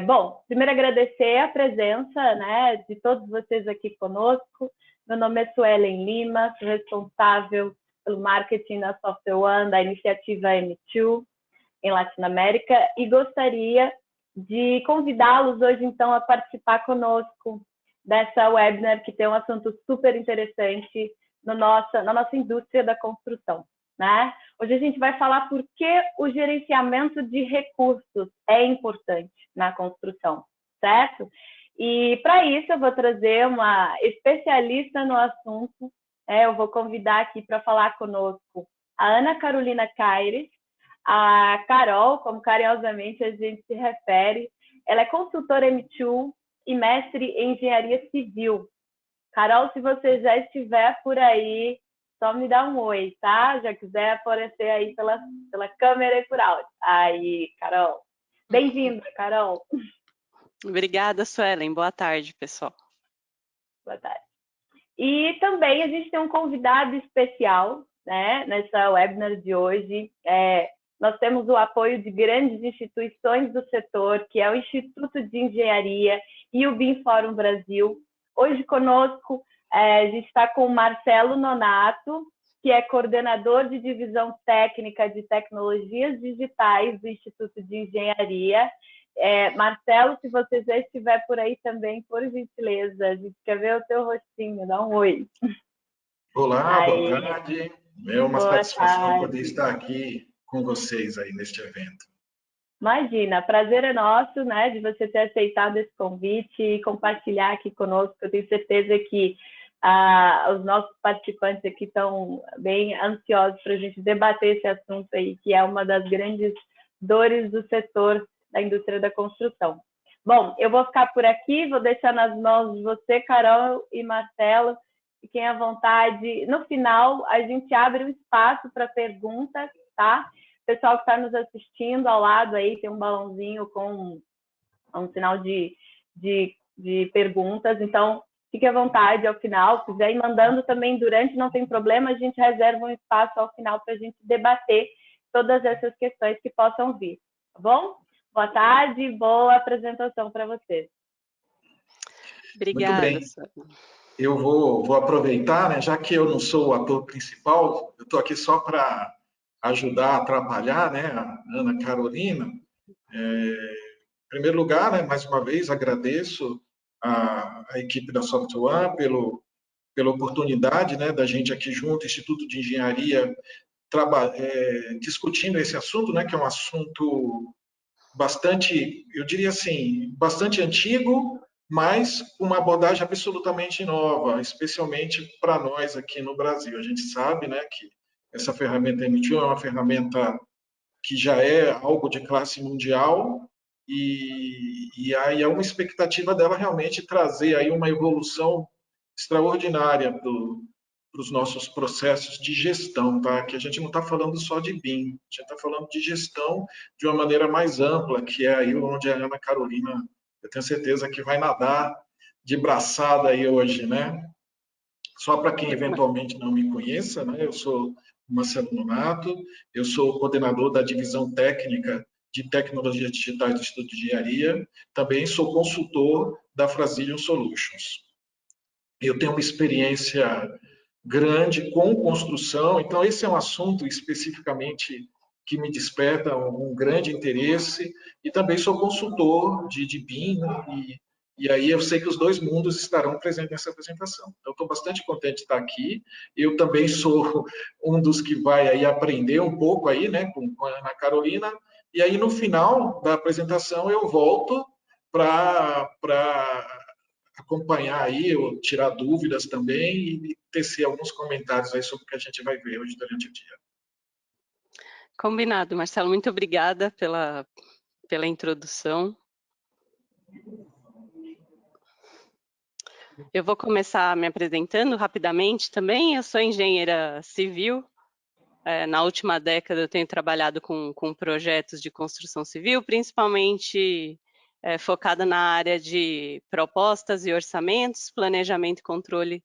Bom, primeiro agradecer a presença, né, de todos vocês aqui conosco. Meu nome é Suelen Lima, sou responsável pelo marketing da SoftwareOne, da iniciativa M2 em Latinoamérica, e gostaria de convidá-los hoje, então, a participar conosco dessa webinar que tem um assunto super interessante na nossa indústria da construção, né? Hoje a gente vai falar por que o gerenciamento de recursos é importante na construção, certo? E para isso eu vou trazer uma especialista no assunto, eu vou convidar aqui para falar conosco a Ana Carolina Caires, a Carol, como carinhosamente a gente se refere. Ela é consultora M2 e mestre em engenharia civil. Carol, se você já estiver por aí, só me dá um oi, tá? Já quiser aparecer aí pela câmera e por áudio. Aí, Carol. Bem-vinda, Carol. Obrigada, Suelen. Boa tarde, pessoal. Boa tarde. E também a gente tem um convidado especial, né, nessa webinar de hoje. Nós temos o apoio de grandes instituições do setor, que é o Instituto de Engenharia e o BIM Fórum Brasil. Hoje conosco a gente está com o Marcelo Nonato, que é coordenador de divisão técnica de tecnologias digitais do Instituto de Engenharia. Marcelo, se você já estiver por aí também, por gentileza, a gente quer ver o teu rostinho, dá um oi. Olá, aí. Boa tarde. É uma satisfação poder estar aqui com vocês aí neste evento. Imagina, prazer é nosso, né, de você ter aceitado esse convite e compartilhar aqui conosco. Eu tenho certeza que os nossos participantes aqui estão bem ansiosos para a gente debater esse assunto aí, que é uma das grandes dores do setor da indústria da construção. Bom, eu vou ficar por aqui, vou deixar nas mãos de você, Carol e Marcelo, fiquem à vontade. No final, a gente abre um espaço para perguntas, tá? O pessoal que está nos assistindo ao lado aí tem um balãozinho com um sinal de perguntas, então fique à vontade ao final, se quiser ir mandando também durante, não tem problema, a gente reserva um espaço ao final para a gente debater todas essas questões que possam vir, tá bom? Boa tarde, boa apresentação para vocês. Obrigada. Muito bem. Eu vou aproveitar, né, já que eu não sou o ator principal, eu estou aqui só para ajudar a atrapalhar, né, a Ana Carolina. Em primeiro lugar, né, mais uma vez, agradeço a equipe da SoftwareOne pela oportunidade, né, da gente aqui junto, Instituto de Engenharia, discutindo esse assunto, né, que é um assunto bastante, eu diria assim, bastante antigo, mas uma abordagem absolutamente nova, especialmente para nós aqui no Brasil. A gente sabe, né, que essa ferramenta M2 é uma ferramenta que já é algo de classe mundial e aí é uma expectativa dela realmente trazer aí uma evolução extraordinária para os nossos processos de gestão, tá? Que a gente não está falando só de BIM, a gente está falando de gestão de uma maneira mais ampla, que é aí onde a Ana Carolina, eu tenho certeza que vai nadar de braçada aí hoje, né? Só para quem eventualmente não me conheça, né? Eu sou Marcelo Nonato, eu sou coordenador da divisão técnica de tecnologias digitais do Instituto de Engenharia, também sou consultor da Frasilium Solutions. Eu tenho uma experiência grande com construção, então esse é um assunto especificamente que me desperta um grande interesse, e também sou consultor de BIM, e aí eu sei que os dois mundos estarão presentes nessa apresentação. Então, estou bastante contente de estar aqui. Eu também sou um dos que vai aí aprender um pouco aí, né, com a Ana Carolina, e aí no final da apresentação eu volto para acompanhar aí, ou tirar dúvidas também e tecer alguns comentários aí sobre o que a gente vai ver hoje durante o dia. Combinado, Marcelo. Muito obrigada pela introdução. Eu vou começar me apresentando rapidamente também. Eu sou engenheira civil. Na última década eu tenho trabalhado com projetos de construção civil, principalmente focada na área de propostas e orçamentos, planejamento e controle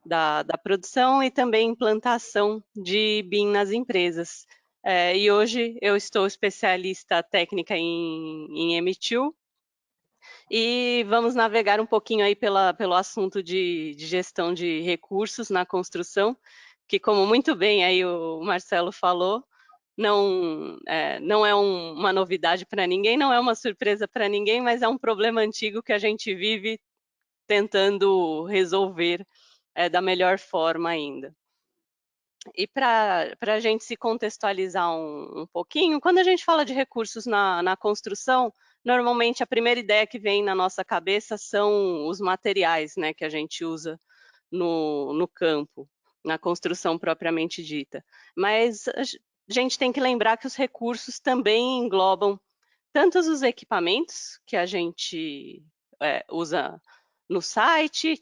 da produção e também implantação de BIM nas empresas. E hoje eu estou especialista técnica em M2 E vamos navegar um pouquinho aí pelo assunto de gestão de recursos na construção, que como muito bem aí o Marcelo falou, não é uma novidade para ninguém, não é uma surpresa para ninguém, mas é um problema antigo que a gente vive tentando resolver da melhor forma ainda. E para a gente se contextualizar um pouquinho, quando a gente fala de recursos na construção, normalmente a primeira ideia que vem na nossa cabeça são os materiais, né, que a gente usa no campo, na construção propriamente dita. Mas a gente tem que lembrar que os recursos também englobam tantos os equipamentos que a gente usa no site,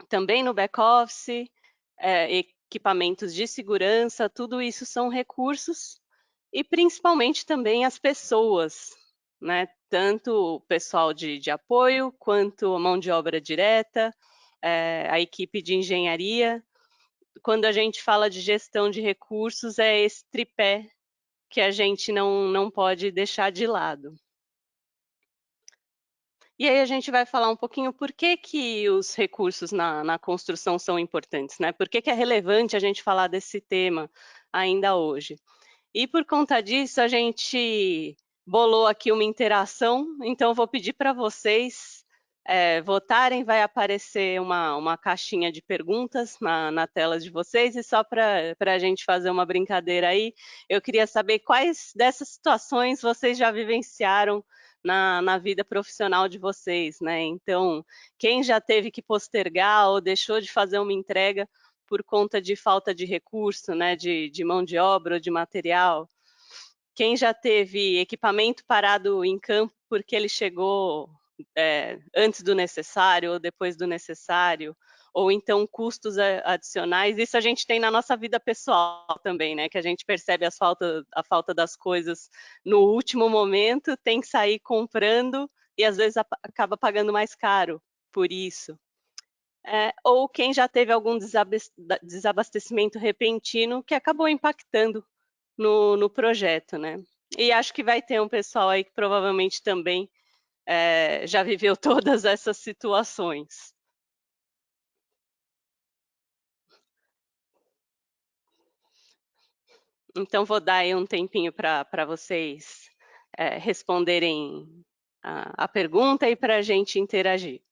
também no back-office, equipamentos de segurança, tudo isso são recursos, e principalmente também as pessoas, né? Tanto o pessoal de apoio, quanto a mão de obra direta, a equipe de engenharia. Quando a gente fala de gestão de recursos, é esse tripé que a gente não pode deixar de lado. E aí a gente vai falar um pouquinho por que os recursos na construção são importantes, né? Por que é relevante a gente falar desse tema ainda hoje? E por conta disso, a gente bolou aqui uma interação, então eu vou pedir para vocês votarem, vai aparecer uma caixinha de perguntas na tela de vocês, e só para a gente fazer uma brincadeira aí, eu queria saber quais dessas situações vocês já vivenciaram na vida profissional de vocês, né? Então, quem já teve que postergar ou deixou de fazer uma entrega por conta de falta de recurso, né, de mão de obra ou de material? Quem já teve equipamento parado em campo porque ele chegou antes do necessário ou depois do necessário? Ou então custos adicionais? Isso a gente tem na nossa vida pessoal também, né? Que a gente percebe a falta das coisas no último momento, tem que sair comprando e às vezes acaba pagando mais caro por isso. Ou quem já teve algum desabastecimento repentino que acabou impactando no projeto, né? E acho que vai ter um pessoal aí que provavelmente também já viveu todas essas situações. Então, vou dar aí um tempinho para vocês responderem a pergunta e para a gente interagir.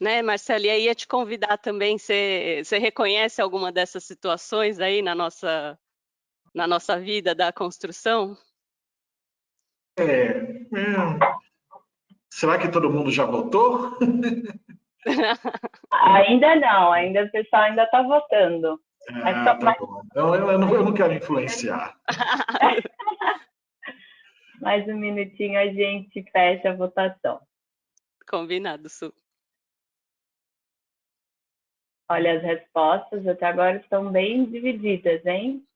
Né, Marcelo, e aí ia te convidar também, você reconhece alguma dessas situações aí na nossa vida da construção? Será que todo mundo já votou? Ainda não, ainda o pessoal ainda está votando. Tá bom. Então eu não quero influenciar. Mais um minutinho a gente fecha a votação. Combinado, Su. Olha, as respostas até agora estão bem divididas, hein?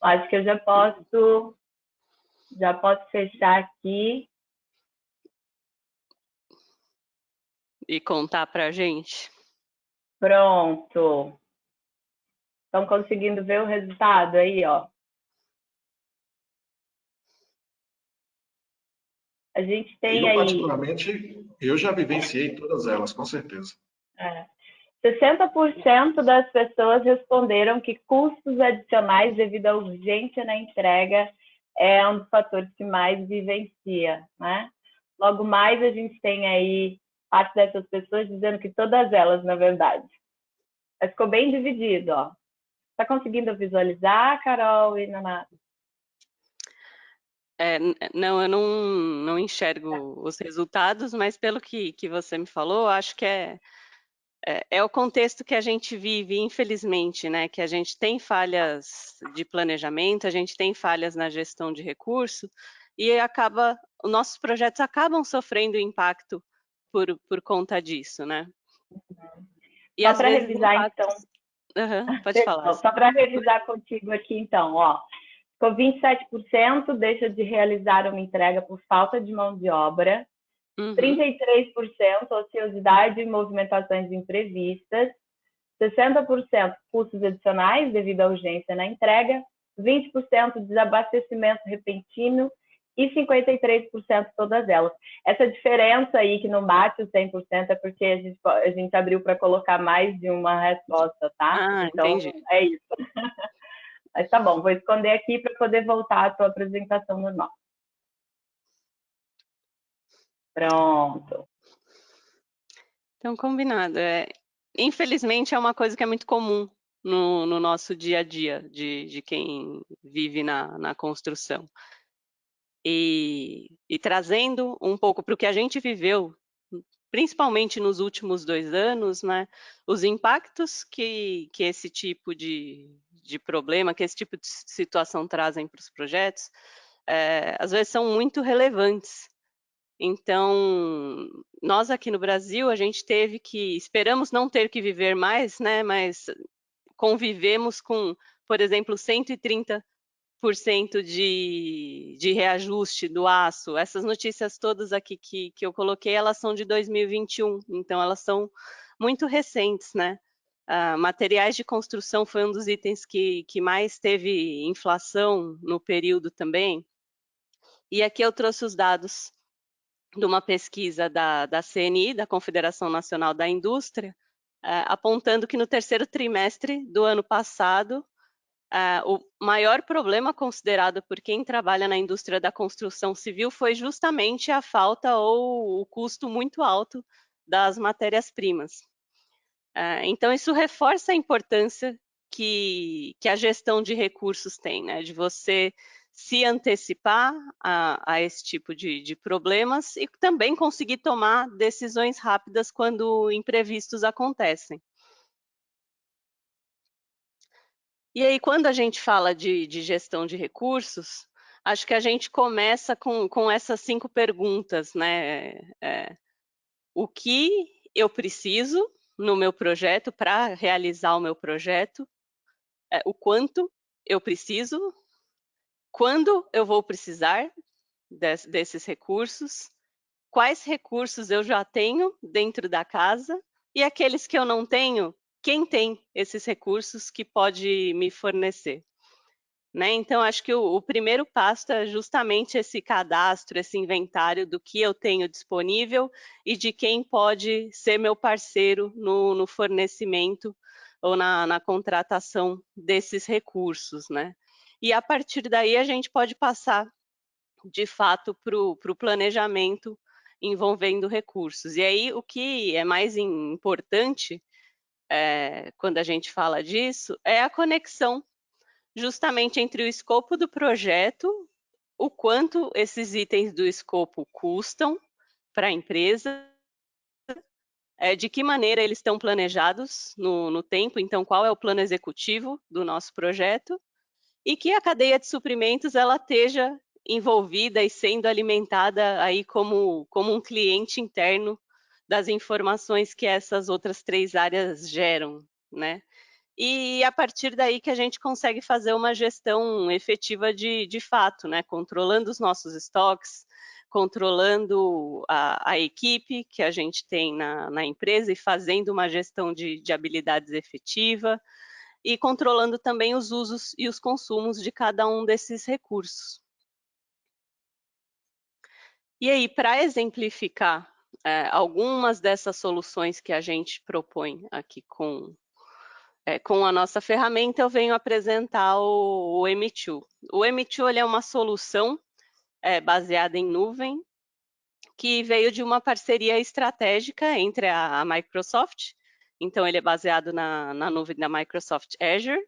Acho que eu já posso fechar aqui. E contar para a gente. Pronto. Estão conseguindo ver o resultado aí, ó. A gente tem aí... particularmente, eu já vivenciei todas elas, com certeza. 60% das pessoas responderam que custos adicionais devido à urgência na entrega é um dos fatores que mais vivencia, né? Logo mais, a gente tem aí parte dessas pessoas dizendo que todas elas, na verdade. Mas ficou bem dividido, ó. Tá conseguindo visualizar, Carol e Naná? Não, eu não enxergo os resultados, mas pelo que você me falou, acho que é o contexto que a gente vive, infelizmente, né? Que a gente tem falhas de planejamento, a gente tem falhas na gestão de recurso, e os nossos projetos acabam sofrendo impacto por conta disso, né? E só para revisar, então. Pode falar. Só para revisar contigo aqui, então, ó. Ficou 27% deixa de realizar uma entrega por falta de mão de obra, 33% ociosidade e movimentações imprevistas, 60% custos adicionais devido à urgência na entrega, 20% desabastecimento repentino e 53% todas elas. Essa diferença aí que não bate o 100% é porque a gente abriu para colocar mais de uma resposta, tá? Então, entendi. é isso. Mas tá bom, vou esconder aqui para poder voltar à sua apresentação normal. Pronto. Então, combinado. Infelizmente, é uma coisa que é muito comum no nosso dia a dia, de quem vive na construção. E trazendo um pouco para o que a gente viveu, principalmente nos últimos 2 anos, né, os impactos que esse tipo de problema, que esse tipo de situação trazem para os projetos, às vezes são muito relevantes. Então, nós aqui no Brasil, a gente teve que, esperamos não ter que viver mais, né, mas convivemos com, por exemplo, 130% de reajuste do aço. Essas notícias todas aqui que eu coloquei, elas são de 2021, então elas são muito recentes, né? Materiais de construção foi um dos itens que mais teve inflação no período também. E aqui eu trouxe os dados de uma pesquisa da CNI, da Confederação Nacional da Indústria, apontando que no terceiro trimestre do ano passado, o maior problema considerado por quem trabalha na indústria da construção civil foi justamente a falta ou o custo muito alto das matérias-primas. Então, isso reforça a importância que a gestão de recursos tem, né? De você se antecipar a esse tipo de problemas e também conseguir tomar decisões rápidas quando imprevistos acontecem. E aí, quando a gente fala de gestão de recursos, acho que a gente começa com essas 5 perguntas, né? O que eu preciso no meu projeto para realizar o meu projeto? O quanto eu preciso? Quando eu vou precisar desses recursos? Quais recursos eu já tenho dentro da casa? E aqueles que eu não tenho, quem tem esses recursos que pode me fornecer? Né? Então, acho que o primeiro passo é justamente esse cadastro, esse inventário do que eu tenho disponível e de quem pode ser meu parceiro no fornecimento ou na contratação desses recursos, né? E a partir daí a gente pode passar, de fato, para o planejamento envolvendo recursos. E aí o que é mais importante quando a gente fala disso é a conexão justamente entre o escopo do projeto, o quanto esses itens do escopo custam para a empresa, de que maneira eles estão planejados no tempo, então qual é o plano executivo do nosso projeto, e que a cadeia de suprimentos ela esteja envolvida e sendo alimentada aí como um cliente interno das informações que essas outras 3 áreas geram, né? E a partir daí que a gente consegue fazer uma gestão efetiva de fato, né? Controlando os nossos estoques, controlando a equipe que a gente tem na empresa e fazendo uma gestão de habilidades efetiva e controlando também os usos e os consumos de cada um desses recursos. E aí, para exemplificar algumas dessas soluções que a gente propõe aqui com a nossa ferramenta, eu venho apresentar o M2. O M2 ele é uma solução baseada em nuvem, que veio de uma parceria estratégica entre a Microsoft, então ele é baseado na nuvem da Microsoft Azure,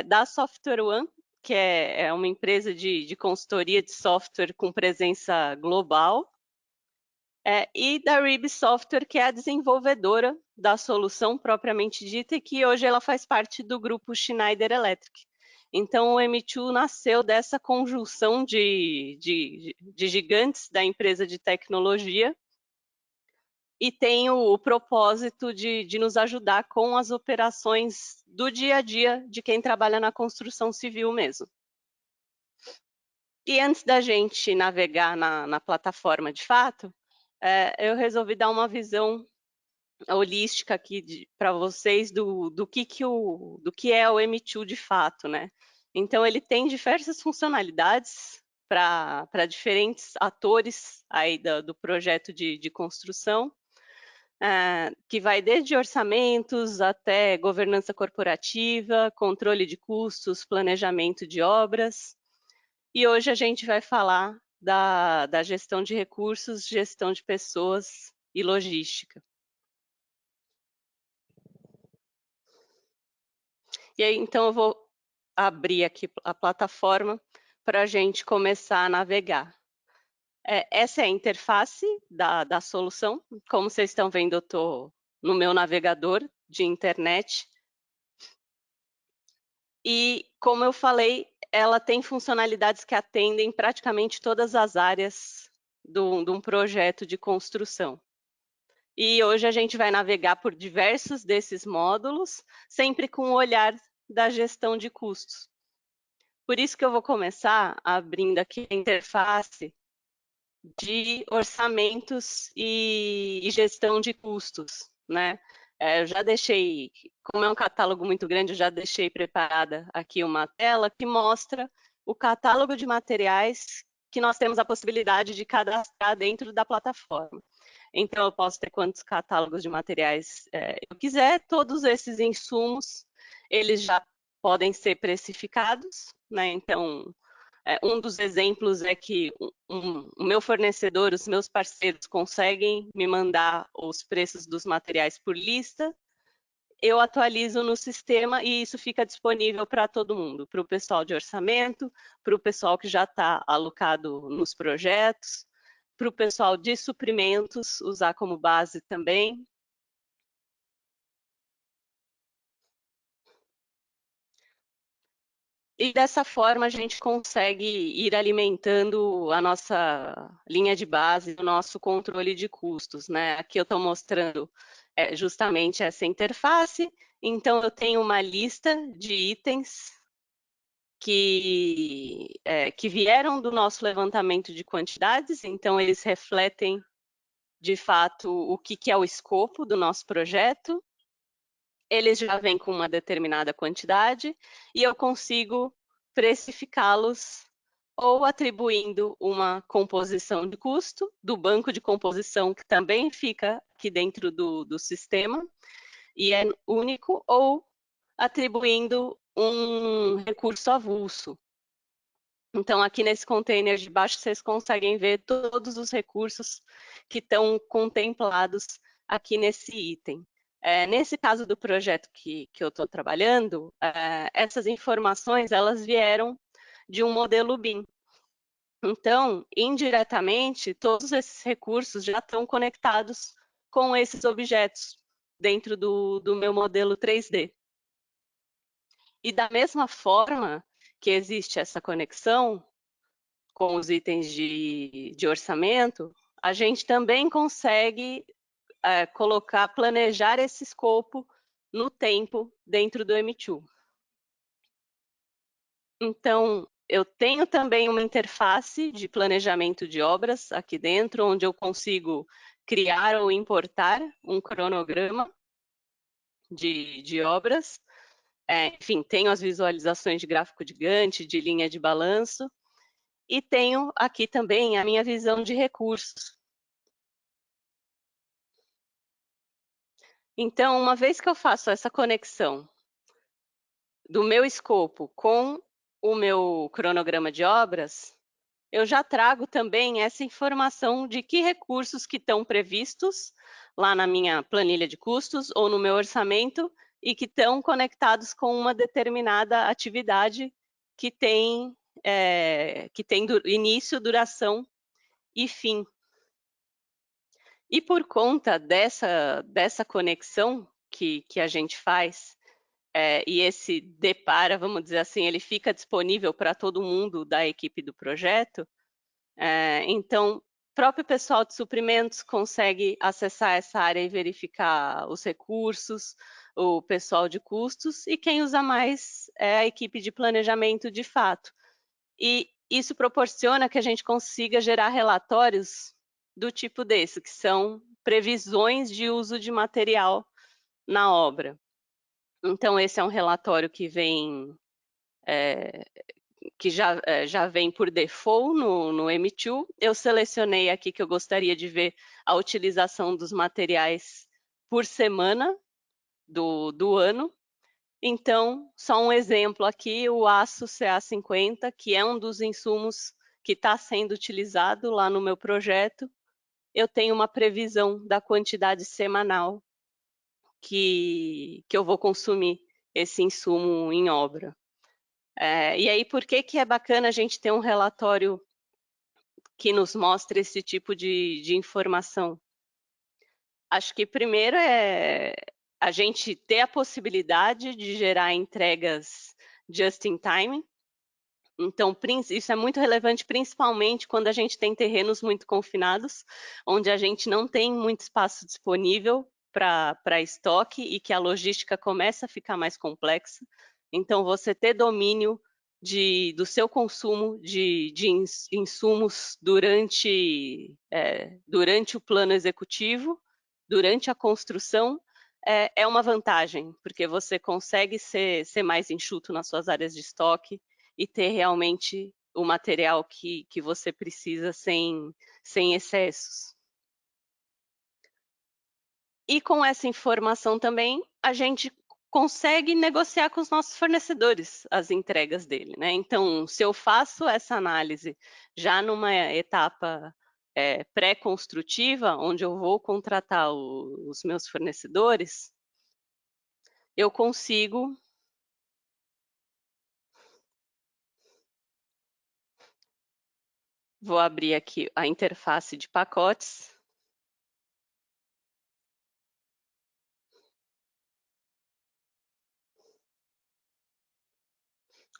da SoftwareOne, que é uma empresa de consultoria de software com presença global, e da RIB Software, que é a desenvolvedora da solução propriamente dita e que hoje ela faz parte do grupo Schneider Electric. Então, o M2 nasceu dessa conjunção de gigantes da empresa de tecnologia e tem o propósito de nos ajudar com as operações do dia a dia de quem trabalha na construção civil mesmo. E antes da gente navegar na plataforma de fato, eu resolvi dar uma visão holística aqui para vocês do que é o M2 de fato, né? Então ele tem diversas funcionalidades para diferentes atores aí do projeto de construção, que vai desde orçamentos até governança corporativa, controle de custos, planejamento de obras. E hoje a gente vai falar da gestão de recursos, gestão de pessoas e logística. E aí, então, eu vou abrir aqui a plataforma para a gente começar a navegar. Essa é a interface da solução. Como vocês estão vendo, eu estou no meu navegador de internet. E, como eu falei, ela tem funcionalidades que atendem praticamente todas as áreas de um projeto de construção. E hoje a gente vai navegar por diversos desses módulos, sempre com o olhar da gestão de custos. Por isso que eu vou começar abrindo aqui a interface de orçamentos e gestão de custos, né? Eu já deixei, como é um catálogo muito grande, eu já deixei preparada aqui uma tela que mostra o catálogo de materiais que nós temos a possibilidade de cadastrar dentro da plataforma. Então, eu posso ter quantos catálogos de materiais eu quiser. Todos esses insumos, eles já podem ser precificados, né? Então, um dos exemplos é que o meu fornecedor, os meus parceiros conseguem me mandar os preços dos materiais por lista, eu atualizo no sistema e isso fica disponível para todo mundo, para o pessoal de orçamento, para o pessoal que já está alocado nos projetos, para o pessoal de suprimentos, usar como base também. E dessa forma a gente consegue ir alimentando a nossa linha de base, o nosso controle de custos, né? Aqui eu estou mostrando justamente essa interface. Então eu tenho uma lista de itens que vieram do nosso levantamento de quantidades, então eles refletem de fato o que é o escopo do nosso projeto. Eles já vêm com uma determinada quantidade e eu consigo precificá-los ou atribuindo uma composição de custo do banco de composição, que também fica aqui dentro do sistema e é único, ou atribuindo um recurso avulso. Então, aqui nesse container de baixo, vocês conseguem ver todos os recursos que estão contemplados aqui nesse item. Nesse caso do projeto que eu estou trabalhando, essas informações elas vieram de um modelo BIM. Então, indiretamente, todos esses recursos já estão conectados com esses objetos dentro do meu modelo 3D. E da mesma forma que existe essa conexão com os itens de orçamento, a gente também consegue planejar esse escopo no tempo dentro do M2. Então, eu tenho também uma interface de planejamento de obras aqui dentro, onde eu consigo criar ou importar um cronograma de obras. Enfim, tenho as visualizações de gráfico de Gantt, de linha de balanço, e tenho aqui também a minha visão de recursos. Então, uma vez que eu faço essa conexão do meu escopo com o meu cronograma de obras, eu já trago também essa informação de que recursos que estão previstos lá na minha planilha de custos ou no meu orçamento e que estão conectados com uma determinada atividade que tem início, duração e fim. E por conta dessa conexão que a gente faz, e esse depara, vamos dizer assim, ele fica disponível para todo mundo da equipe do projeto, então o próprio pessoal de suprimentos consegue acessar essa área e verificar os recursos, o pessoal de custos, e quem usa mais é a equipe de planejamento de fato. E isso proporciona que a gente consiga gerar relatórios do tipo desse, que são previsões de uso de material na obra. Então, esse é um relatório que vem, que já vem por default no M2. Eu selecionei aqui que eu gostaria de ver a utilização dos materiais por semana do ano. Então, só um exemplo aqui, o aço CA50, que é um dos insumos que está sendo utilizado lá no meu projeto. Eu tenho uma previsão da quantidade semanal que eu vou consumir esse insumo em obra. E aí, por que é bacana a gente ter um relatório que nos mostre esse tipo de informação? Acho que primeiro é a gente ter a possibilidade de gerar entregas just in time. Então, isso é muito relevante, principalmente quando a gente tem terrenos muito confinados, onde a gente não tem muito espaço disponível para estoque e que a logística começa a ficar mais complexa. Então, você ter domínio do seu consumo de insumos durante o plano executivo, durante a construção, é uma vantagem, porque você consegue ser mais enxuto nas suas áreas de estoque e ter realmente o material que você precisa sem excessos. E com essa informação também, a gente consegue negociar com os nossos fornecedores as entregas dele, né? Então, se eu faço essa análise já numa etapa pré-construtiva, onde eu vou contratar os meus fornecedores, eu consigo vou abrir aqui a interface de pacotes.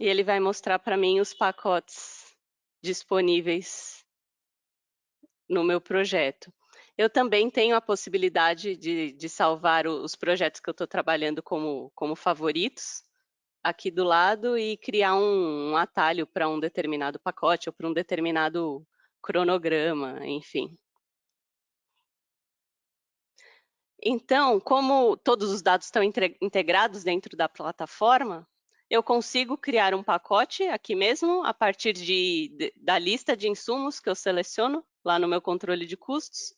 E ele vai mostrar para mim os pacotes disponíveis no meu projeto. Eu também tenho a possibilidade de salvar os projetos que eu estou trabalhando como favoritos aqui do lado e criar um atalho para um determinado pacote ou para um determinado cronograma, enfim. Então, como todos os dados estão integrados dentro da plataforma, eu consigo criar um pacote aqui mesmo, a partir da lista de insumos que eu seleciono lá no meu controle de custos.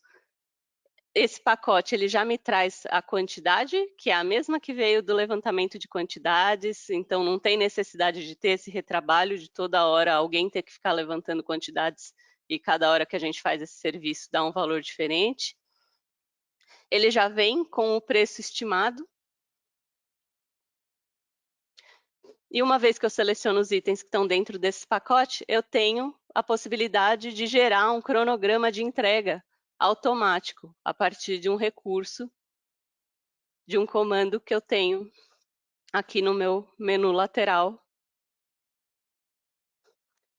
Esse pacote ele já me traz a quantidade, que é a mesma que veio do levantamento de quantidades, então não tem necessidade de ter esse retrabalho de toda hora alguém ter que ficar levantando quantidades e cada hora que a gente faz esse serviço dá um valor diferente. Ele já vem com o preço estimado. E uma vez que eu seleciono os itens que estão dentro desse pacote, eu tenho a possibilidade de gerar um cronograma de entrega automático a partir de um recurso, de um comando que eu tenho aqui no meu menu lateral,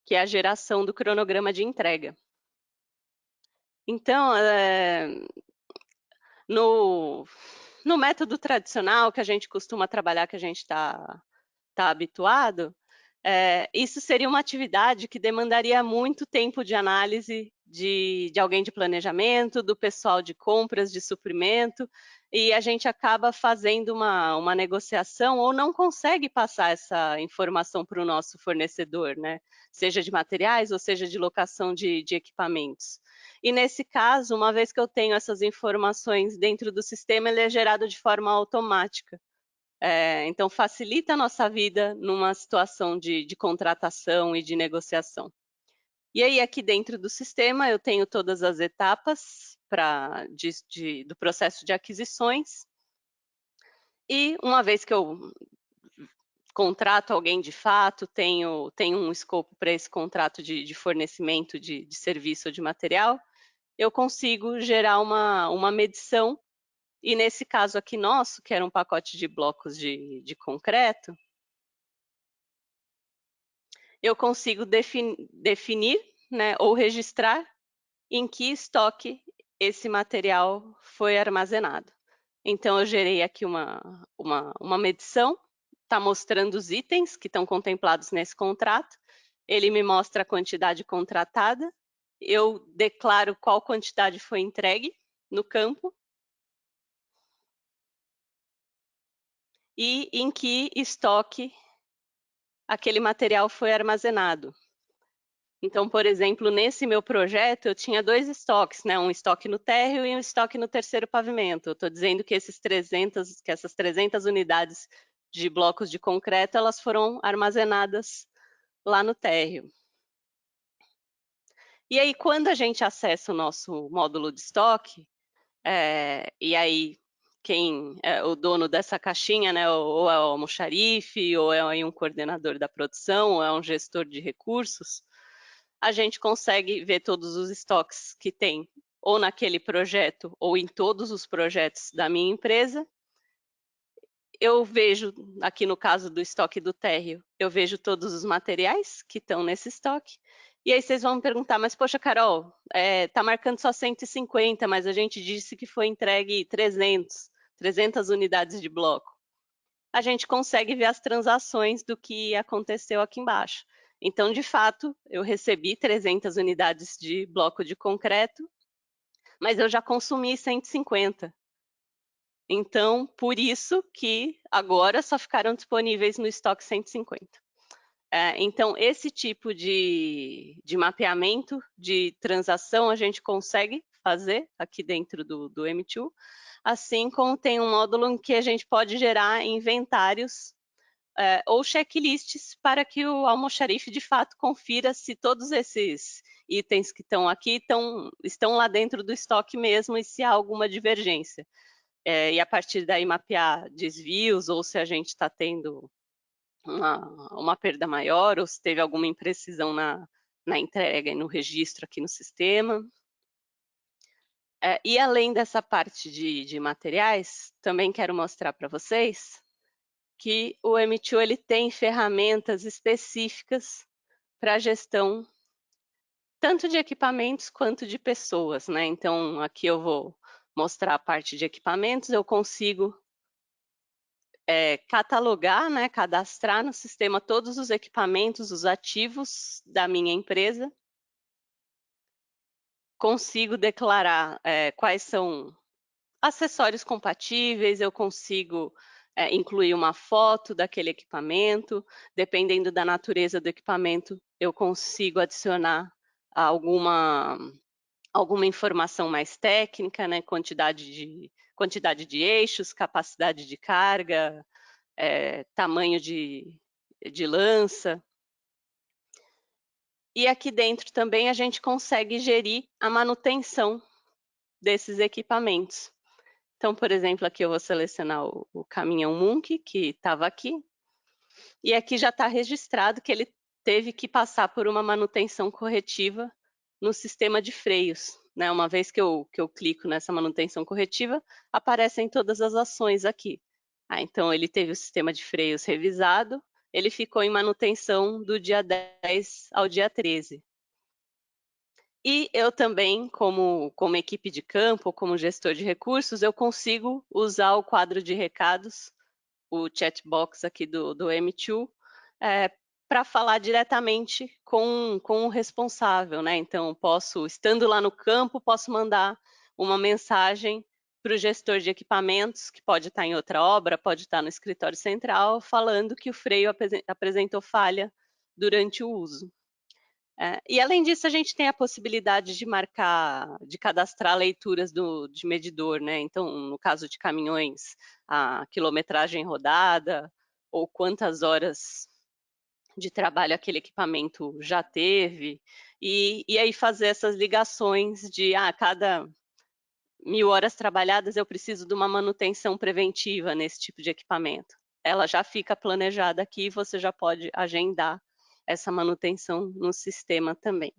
que é a geração do cronograma de entrega. Então, no método tradicional que a gente costuma trabalhar, que a gente está habituado, isso seria uma atividade que demandaria muito tempo de análise de alguém de planejamento, do pessoal de compras, de suprimento, e a gente acaba fazendo uma negociação ou não consegue passar essa informação para o nosso fornecedor, né? Seja de materiais ou seja de locação de equipamentos. E nesse caso, uma vez que eu tenho essas informações dentro do sistema, ele é gerado de forma automática. Então, facilita a nossa vida numa situação de contratação e de negociação. E aí, aqui dentro do sistema, eu tenho todas as etapas do processo de aquisições. E uma vez que eu contrato alguém de fato, tenho um escopo para esse contrato de fornecimento de serviço ou de material, eu consigo gerar uma medição. E nesse caso aqui nosso, que era um pacote de blocos de concreto, eu consigo definir, né, ou registrar em que estoque esse material foi armazenado. Então, eu gerei aqui uma medição, está mostrando os itens que estão contemplados nesse contrato, ele me mostra a quantidade contratada, eu declaro qual quantidade foi entregue no campo e em que estoque aquele material foi armazenado. Então, por exemplo, nesse meu projeto, eu tinha 2 estoques, né? Um estoque no térreo e um estoque no terceiro pavimento. Eu estou dizendo que essas 300 unidades de blocos de concreto, elas foram armazenadas lá no térreo. E aí, quando a gente acessa o nosso módulo de estoque, e aí quem é o dono dessa caixinha, né, ou é o almoxarife, ou é aí um coordenador da produção, ou é um gestor de recursos, a gente consegue ver todos os estoques que tem ou naquele projeto ou em todos os projetos da minha empresa. Eu vejo, aqui no caso do estoque do térreo, eu vejo todos os materiais que estão nesse estoque. E aí vocês vão me perguntar, mas poxa, Carol, tá marcando só 150, mas a gente disse que foi entregue 300 unidades de bloco. A gente consegue ver as transações do que aconteceu aqui embaixo. Então, de fato, eu recebi 300 unidades de bloco de concreto, mas eu já consumi 150. Então, por isso que agora só ficaram disponíveis no estoque 150. Então, esse tipo de mapeamento de transação a gente consegue fazer aqui dentro do M2, assim como tem um módulo em que a gente pode gerar inventários ou checklists para que o almoxarife de fato confira se todos esses itens que estão aqui estão lá dentro do estoque mesmo e se há alguma divergência. E a partir daí mapear desvios ou se a gente está tendo uma perda maior ou se teve alguma imprecisão na entrega e no registro aqui no sistema. E além dessa parte de materiais, também quero mostrar para vocês que o M2 ele tem ferramentas específicas para gestão tanto de equipamentos quanto de pessoas, né? Então, aqui eu vou mostrar a parte de equipamentos, eu consigo catalogar, né, cadastrar no sistema todos os equipamentos, os ativos da minha empresa. Consigo declarar quais são acessórios compatíveis, eu consigo incluir uma foto daquele equipamento, dependendo da natureza do equipamento, eu consigo adicionar alguma informação mais técnica, né, quantidade de eixos, capacidade de carga, tamanho de lança. E aqui dentro também a gente consegue gerir a manutenção desses equipamentos. Então, por exemplo, aqui eu vou selecionar o caminhão Munk, que estava aqui, e aqui já está registrado que ele teve que passar por uma manutenção corretiva no sistema de freios. Né? Uma vez que eu clico nessa manutenção corretiva, aparecem todas as ações aqui. Então, ele teve o sistema de freios revisado, ele ficou em manutenção do dia 10 ao dia 13. E eu também, como equipe de campo, como gestor de recursos, eu consigo usar o quadro de recados, o chatbox aqui do M2, para falar diretamente com o responsável, né? Então, estando lá no campo, posso mandar uma mensagem para o gestor de equipamentos, que pode estar em outra obra, pode estar no escritório central, falando que o freio apresentou falha durante o uso. E além disso, a gente tem a possibilidade de cadastrar leituras de medidor, né? Então, no caso de caminhões, a quilometragem rodada, ou quantas horas de trabalho aquele equipamento já teve, e aí fazer essas ligações de cada 1000 horas trabalhadas eu preciso de uma manutenção preventiva nesse tipo de equipamento. Ela já fica planejada aqui e você já pode agendar essa manutenção no sistema também.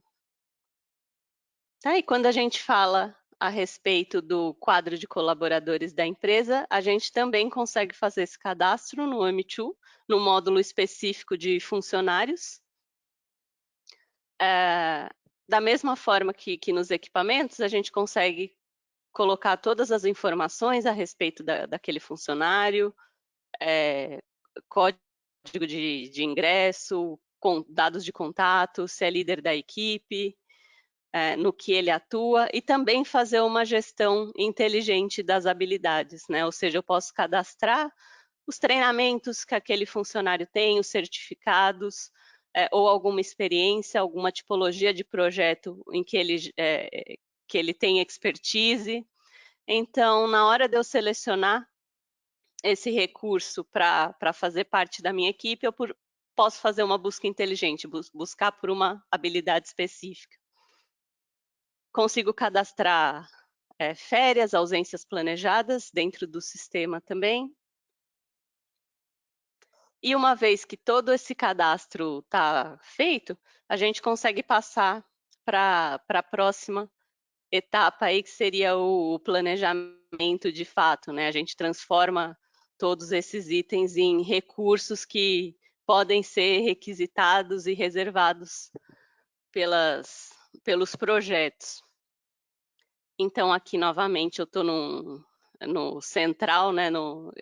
E quando a gente fala a respeito do quadro de colaboradores da empresa, a gente também consegue fazer esse cadastro no M2, no módulo específico de funcionários. Da mesma forma que nos equipamentos, a gente consegue colocar todas as informações a respeito daquele funcionário, código de ingresso, com dados de contato, se é líder da equipe, no que ele atua, e também fazer uma gestão inteligente das habilidades, né? Ou seja, eu posso cadastrar os treinamentos que aquele funcionário tem, os certificados, ou alguma experiência, alguma tipologia de projeto em que ele tem expertise. Então, na hora de eu selecionar esse recurso para fazer parte da minha equipe, eu posso fazer uma busca inteligente, buscar por uma habilidade específica. Consigo cadastrar férias, ausências planejadas dentro do sistema também. E uma vez que todo esse cadastro está feito, a gente consegue passar para a próxima etapa aí, que seria o planejamento de fato, né? A gente transforma todos esses itens em recursos que podem ser requisitados e reservados pelos projetos. Então, aqui novamente eu estou no central, né, no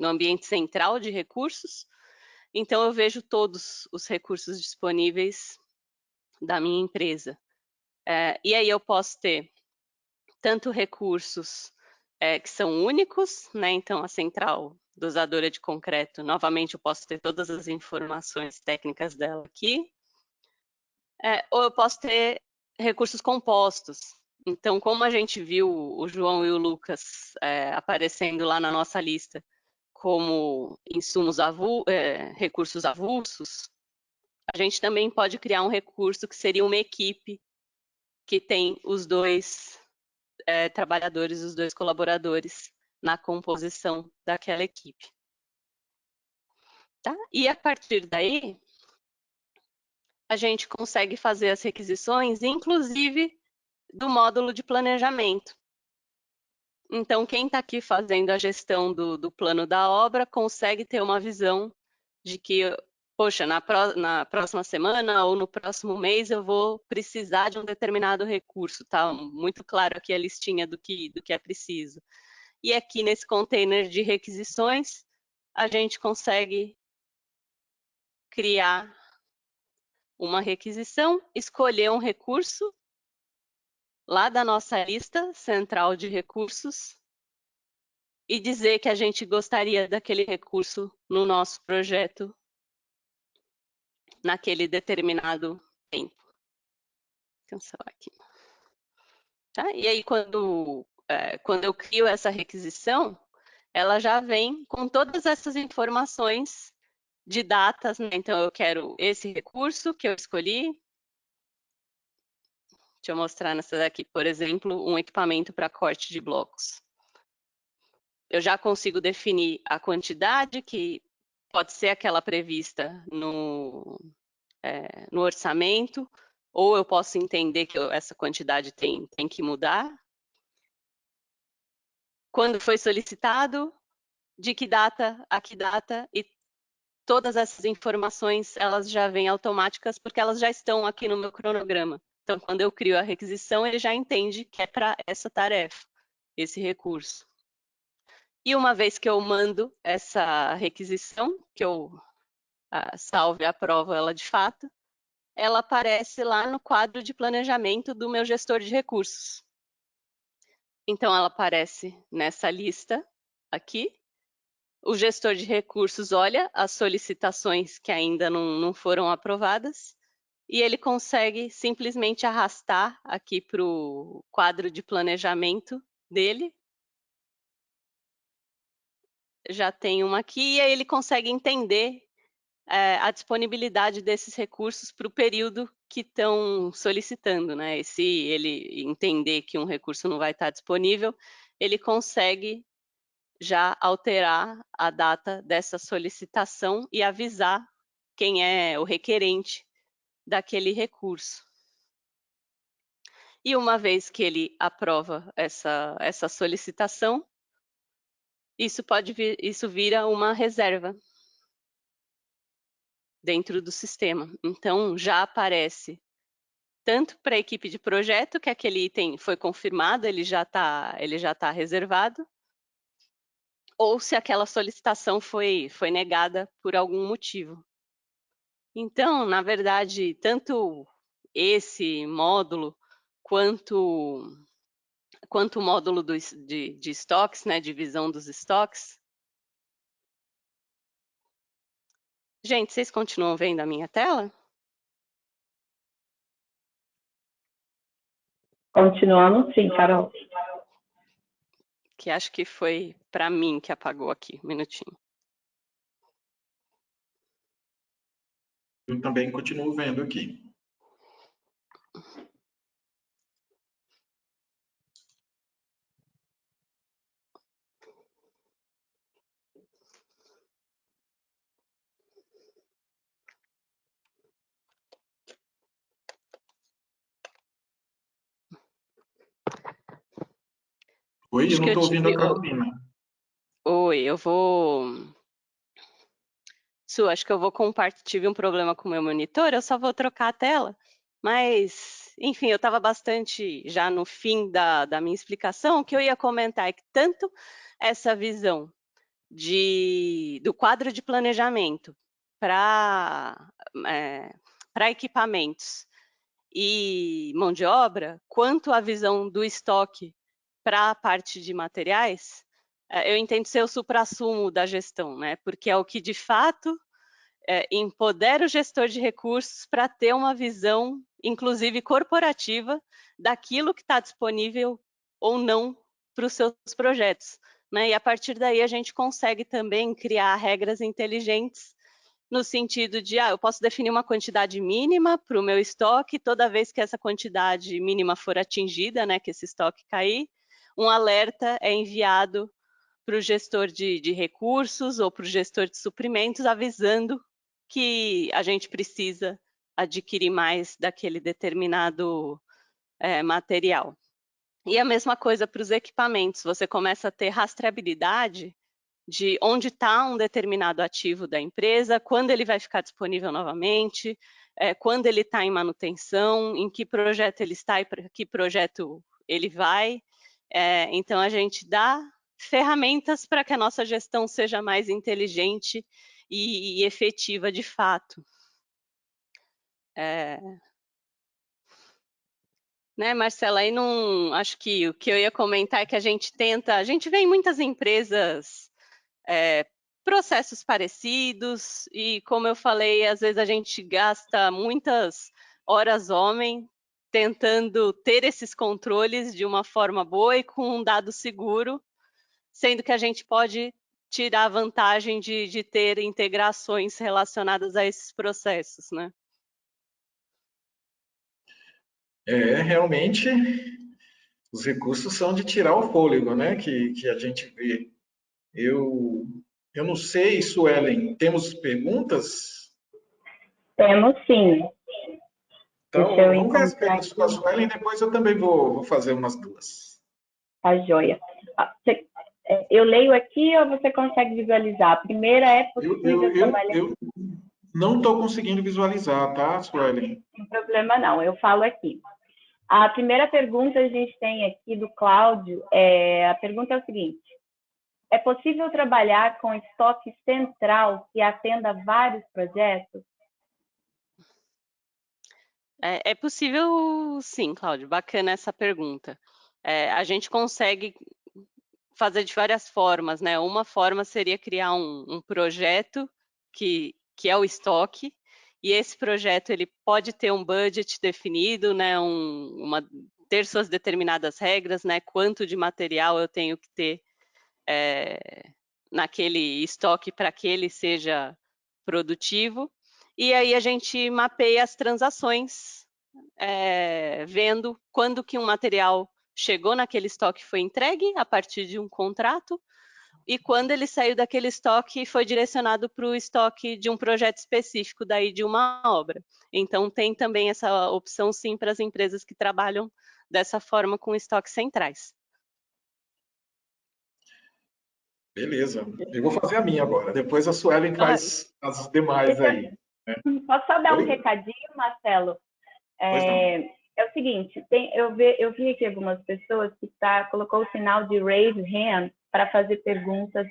ambiente central de recursos. Então, eu vejo todos os recursos disponíveis da minha empresa. E aí eu posso ter tanto recursos que são únicos, né? Então, a central dosadora de concreto, novamente, eu posso ter todas as informações técnicas dela aqui. Ou eu posso ter recursos compostos. Então, como a gente viu o João e o Lucas aparecendo lá na nossa lista como recursos avulsos, a gente também pode criar um recurso que seria uma equipe que tem os dois trabalhadores, os dois colaboradores na composição daquela equipe. Tá? E a partir daí, a gente consegue fazer as requisições, inclusive do módulo de planejamento. Então, quem está aqui fazendo a gestão do plano da obra consegue ter uma visão de que, poxa, na próxima semana ou no próximo mês eu vou precisar de um determinado recurso, tá? Muito claro aqui a listinha do que é preciso. E aqui nesse container de requisições, a gente consegue criar uma requisição, escolher um recurso lá da nossa lista central de recursos e dizer que a gente gostaria daquele recurso no nosso projeto naquele determinado tempo. Vou cancelar aqui. Tá? E aí, quando eu crio essa requisição, ela já vem com todas essas informações de datas, né? Então, eu quero esse recurso que eu escolhi. Deixa eu mostrar nessa daqui, por exemplo, um equipamento para corte de blocos. Eu já consigo definir a quantidade, que pode ser aquela prevista no orçamento, ou eu posso entender que essa quantidade tem que mudar. Quando foi solicitado, de que data a que data, e todas essas informações, elas já vêm automáticas, porque elas já estão aqui no meu cronograma. Então, quando eu crio a requisição, ele já entende que é para essa tarefa, esse recurso. E uma vez que eu mando essa requisição, que eu salve e aprovo ela de fato, ela aparece lá no quadro de planejamento do meu gestor de recursos. Então, ela aparece nessa lista aqui. O gestor de recursos olha as solicitações que ainda não foram aprovadas e ele consegue simplesmente arrastar aqui para o quadro de planejamento dele. Já tem uma aqui, e aí ele consegue entender a disponibilidade desses recursos para o período que estão solicitando, né? E se ele entender que um recurso não vai estar disponível, ele consegue já alterar a data dessa solicitação e avisar quem é o requerente daquele recurso. E uma vez que ele aprova essa solicitação, isso vira uma reserva dentro do sistema. Então, já aparece tanto para a equipe de projeto, que aquele item foi confirmado, ele já tá reservado, ou se aquela solicitação foi negada por algum motivo. Então, na verdade, tanto esse módulo quanto o módulo de estoques, né, divisão dos estoques. Gente, vocês continuam vendo a minha tela? Continuando, sim, Carol. Que acho que foi para mim que apagou aqui, um minutinho. Eu também continuo vendo aqui. Oi, eu Acho não que eu estou ouvindo a tive. Carolina. Oi, eu vou. Su, acho que eu vou compartilhar. Tive um problema com o meu monitor, eu só vou trocar a tela. Mas, enfim, eu estava bastante já no fim da minha explicação. O que eu ia comentar é que tanto essa visão do quadro de planejamento para equipamentos e mão de obra, quanto a visão do estoque para a parte de materiais, eu entendo ser o suprassumo da gestão, né? Porque é o que de fato empodera o gestor de recursos para ter uma visão, inclusive corporativa, daquilo que está disponível ou não para os seus projetos. Né? E a partir daí a gente consegue também criar regras inteligentes no sentido de, eu posso definir uma quantidade mínima para o meu estoque, toda vez que essa quantidade mínima for atingida, né, que esse estoque cair, um alerta é enviado para o gestor de recursos ou para o gestor de suprimentos, avisando que a gente precisa adquirir mais daquele determinado material. E a mesma coisa para os equipamentos, você começa a ter rastreabilidade de onde está um determinado ativo da empresa, quando ele vai ficar disponível novamente, quando ele está em manutenção, em que projeto ele está e para que projeto ele vai. Então, a gente dá ferramentas para que a nossa gestão seja mais inteligente e efetiva de fato. Né, Marcela, aí não, acho que o que eu ia comentar é que a gente vê em muitas empresas processos parecidos e, como eu falei, às vezes a gente gasta muitas horas homem tentando ter esses controles de uma forma boa e com um dado seguro, sendo que a gente pode tirar a vantagem de ter integrações relacionadas a esses processos, né? Realmente, os recursos são de tirar o fôlego, né? Que a gente vê. Eu não sei, Suelen, temos perguntas? Temos sim. Então, Deixa eu vamos ver as encontrar perguntas com a aqui. Suelen, depois eu também vou fazer umas duas. Tá joia. Eu leio aqui ou você consegue visualizar? A primeira é possível trabalhar. Eu não estou conseguindo visualizar, tá, Suelen? Sem problema não, eu falo aqui. A primeira pergunta a gente tem aqui do Cláudio, a pergunta é o seguinte: é possível trabalhar com estoque central que atenda vários projetos? É possível, sim, Cláudio. Bacana essa pergunta. A gente consegue fazer de várias formas, né? Uma forma seria criar um projeto que é o estoque, e esse projeto ele pode ter um budget definido, né? Ter suas determinadas regras, né? Quanto de material eu tenho que ter naquele estoque para que ele seja produtivo. E aí a gente mapeia as transações, vendo quando que um material chegou naquele estoque e foi entregue a partir de um contrato, e quando ele saiu daquele estoque foi direcionado para o estoque de um projeto específico, daí de uma obra. Então tem também essa opção sim para as empresas que trabalham dessa forma com estoques centrais. Beleza, eu vou fazer a minha agora. Depois a Suelen faz as demais aí. Né? Posso só dar um Oi? recadinho, Marcelo? Pois não. É o seguinte, eu vi aqui algumas pessoas que colocou o sinal de raise hand para fazer perguntas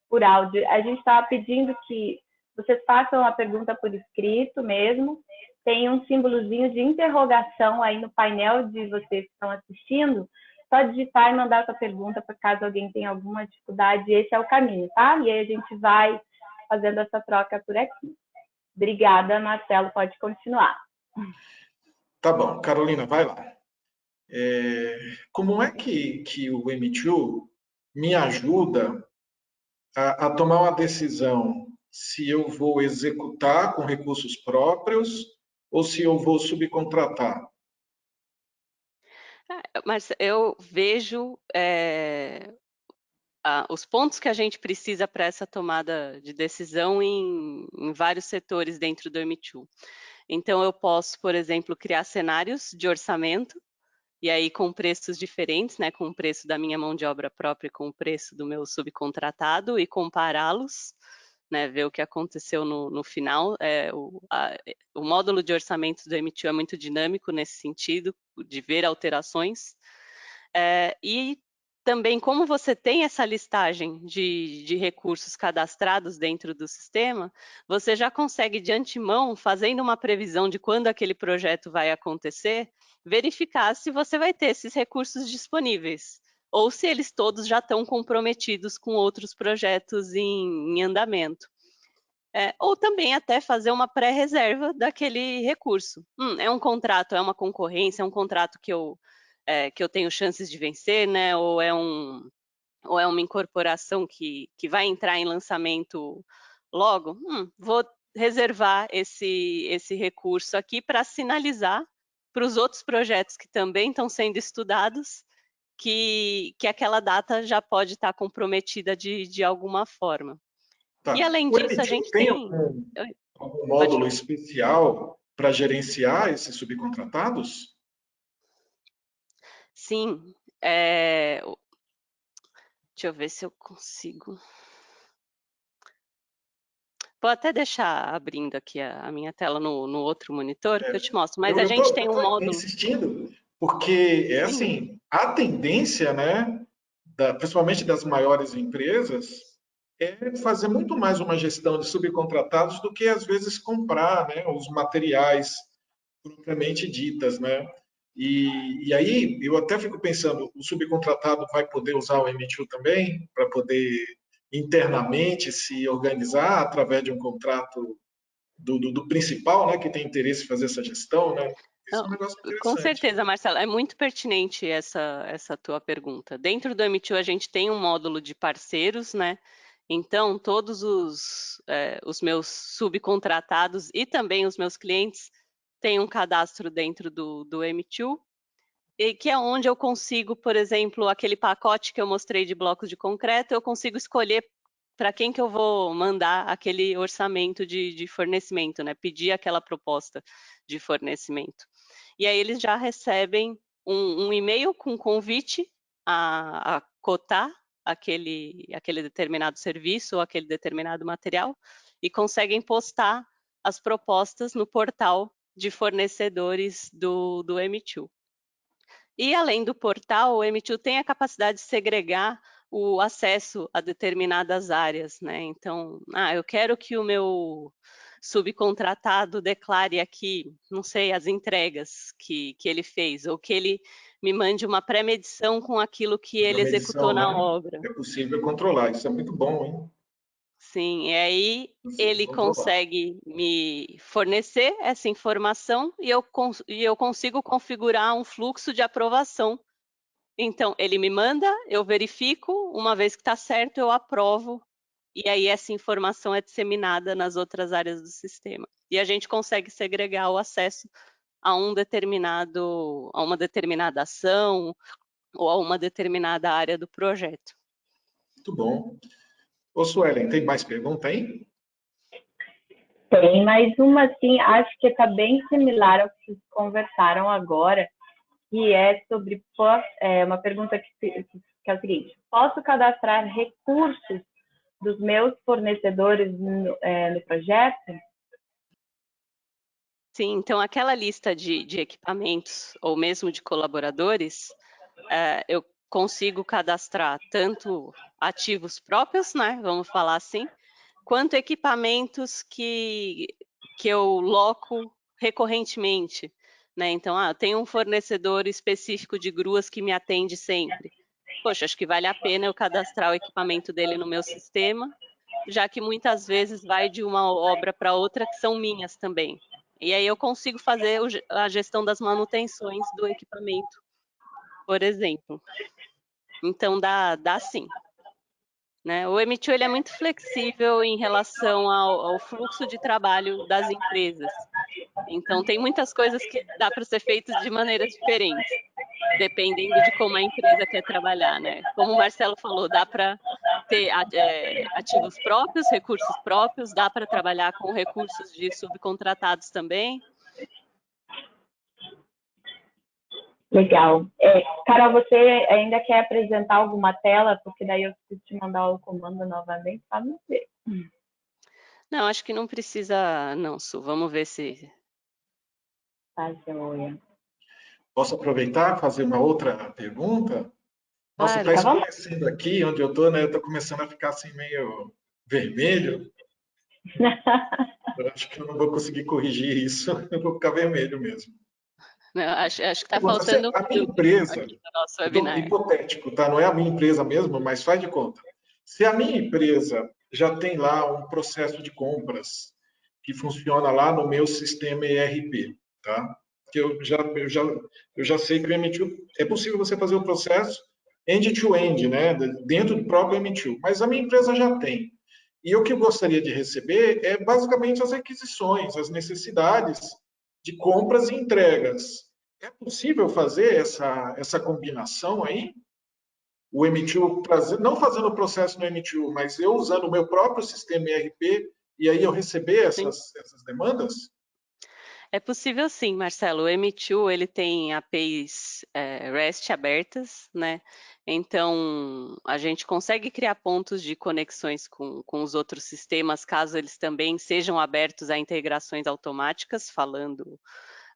por áudio. A gente estava pedindo que vocês façam a pergunta por escrito mesmo. Tem um símbolozinho de interrogação aí no painel de vocês que estão assistindo. Só digitar e mandar a sua pergunta para caso alguém tenha alguma dificuldade. Esse é o caminho, tá? E aí a gente vai fazendo essa troca por aqui. Obrigada, Marcelo. Pode continuar. Tá bom, Carolina, vai lá. Como é que o M2 me ajuda a tomar uma decisão se eu vou executar com recursos próprios ou se eu vou subcontratar? Mas eu vejo os pontos que a gente precisa para essa tomada de decisão em vários setores dentro do M2. Então, eu posso, por exemplo, criar cenários de orçamento, e aí com preços diferentes, né, com o preço da minha mão de obra própria e com o preço do meu subcontratado, e compará-los, né, ver o que aconteceu no final. O módulo de orçamento do M2 é muito dinâmico nesse sentido, de ver alterações. E também, como você tem essa listagem de recursos cadastrados dentro do sistema, você já consegue, de antemão, fazendo uma previsão de quando aquele projeto vai acontecer, verificar se você vai ter esses recursos disponíveis, ou se eles todos já estão comprometidos com outros projetos em andamento. Ou também até fazer uma pré-reserva daquele recurso. É um contrato, é uma concorrência, é um contrato que eu tenho chances de vencer, né? Ou é uma incorporação que vai entrar em lançamento logo. Vou reservar esse recurso aqui para sinalizar para os outros projetos que também estão sendo estudados que aquela data já pode estar comprometida de alguma forma. Tá. E além O disso, a M2 gente tem tem... algum módulo especial para gerenciar esses subcontratados? Sim. Deixa eu ver se eu consigo. Vou até deixar abrindo aqui a minha tela no outro monitor, que eu te mostro. Mas a Eu gente estou tem um módulo... insistindo, porque é assim, a tendência, né, principalmente das maiores empresas, é fazer muito mais uma gestão de subcontratados do que, às vezes, comprar, né, os materiais propriamente ditas, né? E aí eu até fico pensando, o subcontratado vai poder usar o M2 também para poder internamente se organizar através de um contrato do principal, né, que tem interesse em fazer essa gestão, né? Isso é um negócio Com interessante. certeza, Marcela, é muito pertinente essa tua pergunta. Dentro do M2 a gente tem um módulo de parceiros, né? Então, todos os meus subcontratados e também os meus clientes têm um cadastro dentro do M2, e que é onde eu consigo, por exemplo, aquele pacote que eu mostrei de blocos de concreto, eu consigo escolher para quem que eu vou mandar aquele orçamento de fornecimento, né? Pedir aquela proposta de fornecimento. E aí eles já recebem um e-mail com convite a cotar aquele determinado serviço ou aquele determinado material e conseguem postar as propostas no portal de fornecedores do M2. E além do portal, o M2 tem a capacidade de segregar o acesso a determinadas áreas, né? Então, eu quero que o meu subcontratado declare aqui, não sei, as entregas que ele fez, ou que ele me mande uma pré-medição com aquilo que ele A medição, executou na né? obra. É possível controlar. Isso é muito bom, hein? Sim, e aí ele Controlar. consegue me fornecer essa informação e eu consigo configurar um fluxo de aprovação. Então, ele me manda, eu verifico, uma vez que está certo, eu aprovo, e aí essa informação é disseminada nas outras áreas do sistema. E a gente consegue segregar o acesso a uma determinada ação ou a uma determinada área do projeto. Muito bom. Ô, Suelen, tem mais pergunta aí? Tem mais uma, assim, acho que está bem similar ao que vocês conversaram agora, que é sobre uma pergunta que é o seguinte: posso cadastrar recursos dos meus fornecedores no projeto? Sim, então aquela lista de equipamentos ou mesmo de colaboradores, eu consigo cadastrar tanto ativos próprios, né, vamos falar assim, quanto equipamentos que eu loco recorrentemente, né? Então, eu tenho um fornecedor específico de gruas que me atende sempre. Poxa, acho que vale a pena eu cadastrar o equipamento dele no meu sistema, já que muitas vezes vai de uma obra para outra que são minhas também. E aí eu consigo fazer a gestão das manutenções do equipamento, por exemplo. Então, dá sim. Né? O M2 ele é muito flexível em relação ao fluxo de trabalho das empresas. Então, tem muitas coisas que dá para ser feitas de maneiras diferentes, dependendo de como a empresa quer trabalhar. Né? Como o Marcelo falou, dá para ter ativos próprios, recursos próprios, dá para trabalhar com recursos de subcontratados também. Legal. Carol, você ainda quer apresentar alguma tela? Porque daí eu preciso te mandar o comando novamente para não ver. Não, acho que não precisa não, Su. Vamos ver se... Tá, joia. Posso aproveitar e fazer uma outra pergunta? Nossa, Claro. está escurecendo aqui onde eu estou, né? Eu estou começando a ficar assim meio vermelho. Eu acho que eu não vou conseguir corrigir isso, eu vou ficar vermelho mesmo. Não, acho que está faltando a minha empresa, aqui no nosso webinar. Hipotético, tá? Não é a minha empresa mesmo, mas faz de conta. Se a minha empresa já tem lá um processo de compras que funciona lá no meu sistema ERP, tá? Que eu já sei que o M2 é possível você fazer o processo end-to-end, né? Dentro do próprio M2, mas a minha empresa já tem. E o que eu gostaria de receber é basicamente as requisições, as necessidades de compras e entregas. É possível fazer essa combinação aí? O M2, não fazendo o processo no M2, mas eu usando o meu próprio sistema ERP e aí eu receber essas demandas? É possível sim, Marcelo. O M2 ele tem APIs REST abertas, né? Então, a gente consegue criar pontos de conexões com os outros sistemas, caso eles também sejam abertos a integrações automáticas, falando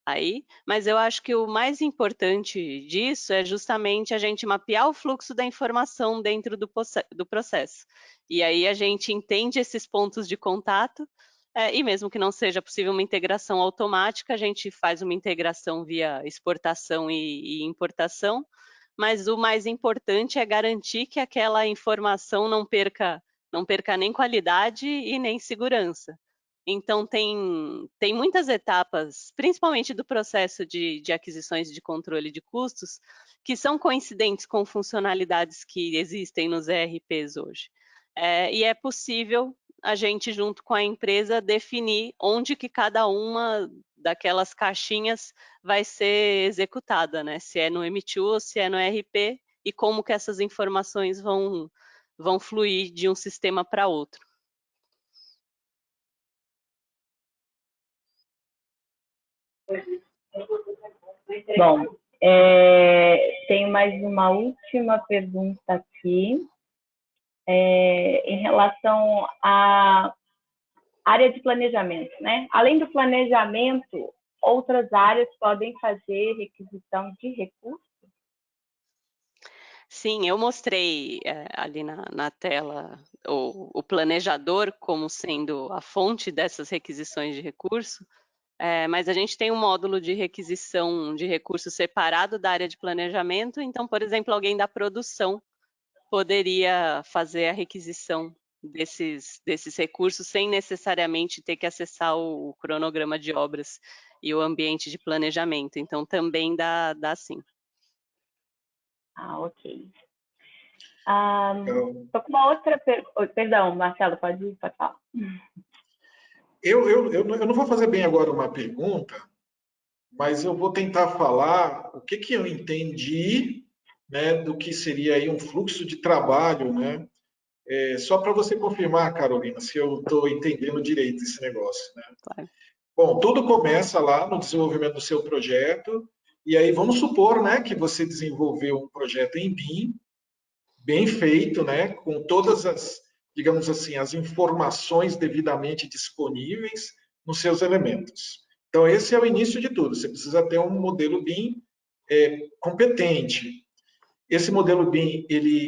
aí. Mas eu acho que o mais importante disso é justamente a gente mapear o fluxo da informação dentro do processo. E aí a gente entende esses pontos de contato, e mesmo que não seja possível uma integração automática, a gente faz uma integração via exportação e importação, mas o mais importante é garantir que aquela informação não perca nem qualidade e nem segurança. Então, tem muitas etapas, principalmente do processo de aquisições de controle de custos, que são coincidentes com funcionalidades que existem nos ERPs hoje. E é possível a gente, junto com a empresa, definir onde que cada uma daquelas caixinhas vai ser executada, né? Se é no M2 ou se é no ERP, e como que essas informações vão fluir de um sistema para outro. Bom, tenho mais uma última pergunta aqui. Em relação à área de planejamento, né? Além do planejamento, outras áreas podem fazer requisição de recursos? Sim, eu mostrei ali na tela o planejador como sendo a fonte dessas requisições de recurso, mas a gente tem um módulo de requisição de recursos separado da área de planejamento, então, por exemplo, alguém da produção poderia fazer a requisição desses recursos sem necessariamente ter que acessar o cronograma de obras e o ambiente de planejamento. Então, também dá sim. Ok. Estou com uma outra pergunta. Perdão, Marcelo, pode falar. Eu não vou fazer bem agora uma pergunta, mas eu vou tentar falar o que eu entendi, né, do que seria aí um fluxo de trabalho, né? Só para você confirmar, Carolina, se eu estou entendendo direito esse negócio, né? Claro. Bom, tudo começa lá no desenvolvimento do seu projeto, e aí vamos supor, né, que você desenvolveu um projeto em BIM, bem feito, né, com todas as, digamos assim, as informações devidamente disponíveis nos seus elementos. Então, esse é o início de tudo. Você precisa ter um modelo BIM competente. Esse modelo BIM,